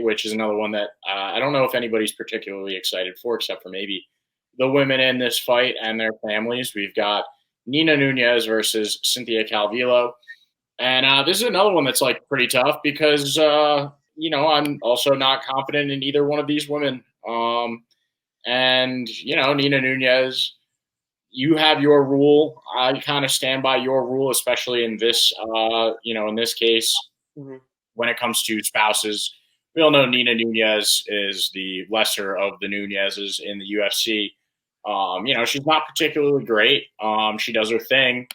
which is another one that I don't know if anybody's particularly excited for, except for maybe the women in this fight and their families. We've got Nina Nunes versus Cynthia Calvillo, and this is another one that's like pretty tough because I'm also not confident in either one of these women. And Nina Nunes, you have your rule. I kind of stand by your rule, especially in this in this case Mhm. when it comes to spouses. We all know Nina Nunes is the lesser of the Nuneses in the UFC. She's not particularly great. She does her thing.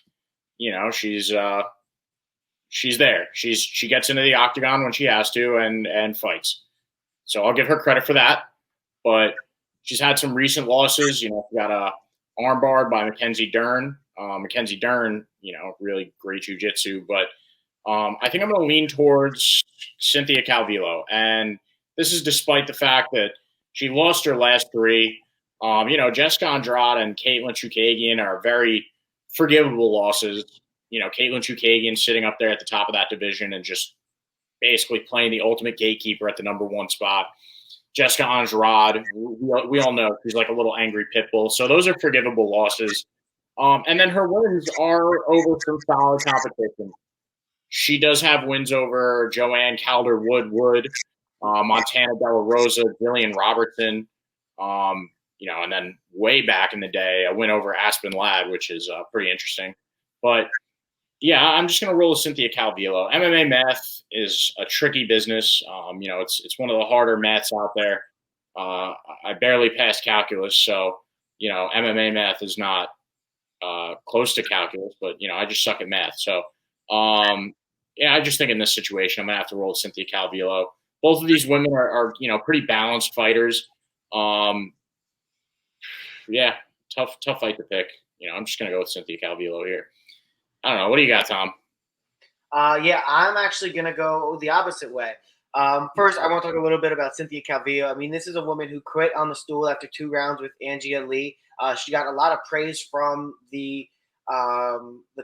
She's there. She gets into the octagon when she has to and fights. So I'll give her credit for that. But she's had some recent losses. She got a armbarred by Mackenzie Dern. Mackenzie Dern, really great jujitsu. But I think I'm going to lean towards Cynthia Calvillo. And this is despite the fact that she lost her last three. Jessica Andrade and Caitlin Chukagian are very forgivable losses. Caitlin Chukagian sitting up there at the top of that division and just basically playing the ultimate gatekeeper at the number one spot. Jessica Andrade, we all know she's like a little angry pit bull. So those are forgivable losses. And then her wins are over some solid competition. She does have wins over Joanne Calder-Wood, Montana De La Rosa, Jillian Robertson, and then way back in the day, a win over Aspen Ladd, which is pretty interesting. But yeah, I'm just going to roll with Cynthia Calvillo. MMA math is a tricky business. It's one of the harder maths out there. I barely passed calculus, so MMA math is not close to calculus, but I just suck at math. So I just think in this situation, I'm gonna have to roll with Cynthia Calvillo. Both of these women are pretty balanced fighters. Um, yeah, tough fight to pick. I'm just gonna go with Cynthia Calvillo here. I don't know. What do you got, Tom? Yeah, I'm actually going to go the opposite way. First, I want to talk a little bit about Cynthia Calvillo. I mean, this is a woman who quit on the stool after 2 rounds with Angia Lee. She got a lot of praise from the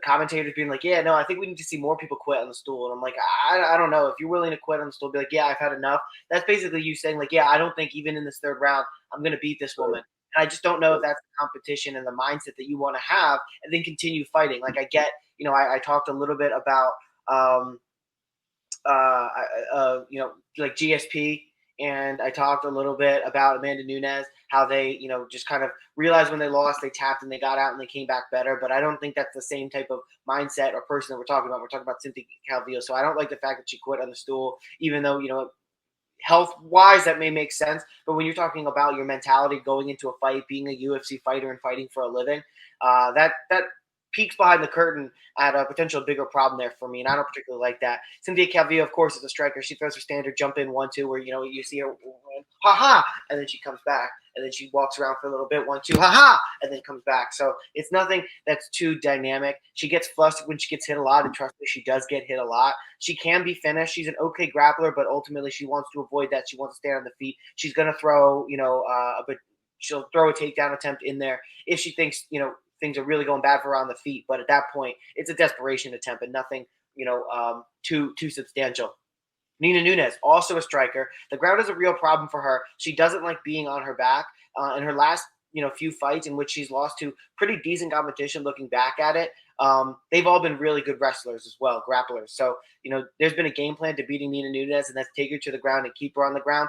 commentators being like, yeah, no, I think we need to see more people quit on the stool. And I'm like, I don't know. If you're willing to quit on the stool, be like, yeah, I've had enough. That's basically you saying like, yeah, I don't think even in this third round, I'm going to beat this woman. And I just don't know if that's the competition and the mindset that you want to have and then continue fighting. Like I get, I talked a little bit about um, like GSP, and I talked a little bit about Amanda Nunes, how they, just kind of realized when they lost, they tapped and they got out and they came back better. But I don't think that's the same type of mindset or person that we're talking about. We're talking about Cynthia Calvillo. So I don't like the fact that she quit on the stool, even though, health wise that may make sense, but when you're talking about your mentality going into a fight, being a UFC fighter and fighting for a living, that peeks behind the curtain at a potential bigger problem there for me, and I don't particularly like that. Cynthia Calvillo, of course, is a striker. She throws her standard jump in 1-2, where you see her ha ha, and then she comes back, and then she walks around for a little bit 1-2 ha ha, and then comes back. So it's nothing that's too dynamic. She gets flustered when she gets hit a lot, and trust me, she does get hit a lot. She can be finished. She's an okay grappler, but ultimately she wants to avoid that. She wants to stay on the feet. She's going to throw, but she'll throw a takedown attempt in there if she thinks, things are really going bad for her on the feet. But at that point, it's a desperation attempt and nothing, too substantial. Nina Nunes, also a striker. The ground is a real problem for her. She doesn't like being on her back. In her last, few fights in which she's lost to pretty decent competition, looking back at it, they've all been really good wrestlers as well, grapplers. So, there's been a game plan to beating Nina Nunes, and that's take her to the ground and keep her on the ground.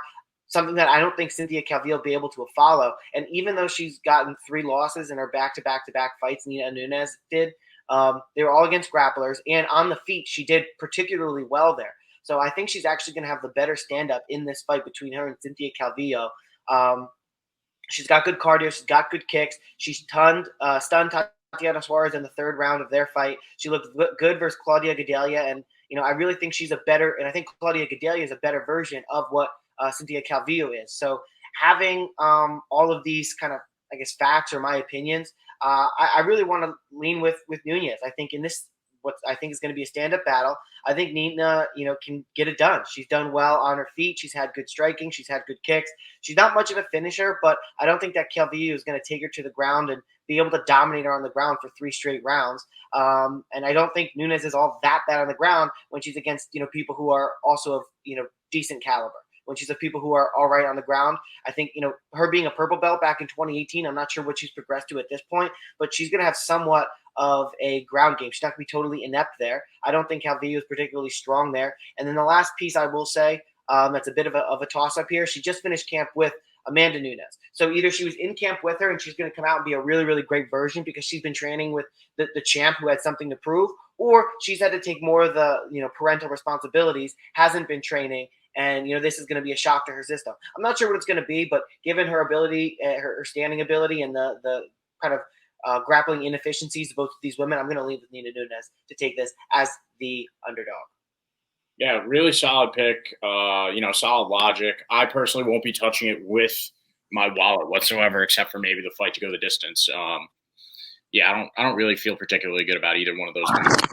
Something that I don't think Cynthia Calvillo will be able to follow. And even though she's gotten 3 losses in her back-to-back-to-back fights, Nina Nunes did, they were all against grapplers. And on the feet, she did particularly well there. So I think she's actually going to have the better stand-up in this fight between her and Cynthia Calvillo. She's got good cardio. She's got good kicks. She's stunned Tatiana Suarez in the 3rd round of their fight. She looked good versus Claudia Gadelha. And, I really think she's a better – and I think Claudia Gadelha is a better version of what Cynthia Calvillo is. So having all of these kind of, I guess, facts or my opinions, I really want to lean with Nunes. I think in this, what I think is going to be a stand-up battle, I think Nina, can get it done. She's done well on her feet. She's had good striking. She's had good kicks. She's not much of a finisher, but I don't think that Calvillo is going to take her to the ground and be able to dominate her on the ground for 3 straight rounds. And I don't think Nunes is all that bad on the ground when she's against, people who are also of, decent caliber. when she's of people who are all right on the ground. I think, her being a purple belt back in 2018, I'm not sure what she's progressed to at this point, but she's going to have somewhat of a ground game. She's not going to be totally inept there. I don't think Calvillo is particularly strong there. And then the last piece I will say, that's a bit of a toss-up here. She just finished camp with Amanda Nunes. So either she was in camp with her and she's going to come out and be a really, really great version because she's been training with the champ who had something to prove, or she's had to take more of the parental responsibilities, hasn't been training, and this is going to be a shock to her system. I'm not sure what it's going to be, but given her ability, her standing ability, and the kind of grappling inefficiencies of both of these women, I'm going to leave with Nina Nunes to take this as the underdog. Yeah, really solid pick. Solid logic. I personally won't be touching it with my wallet whatsoever, except for maybe the fight to go the distance. I don't really feel particularly good about either one of those.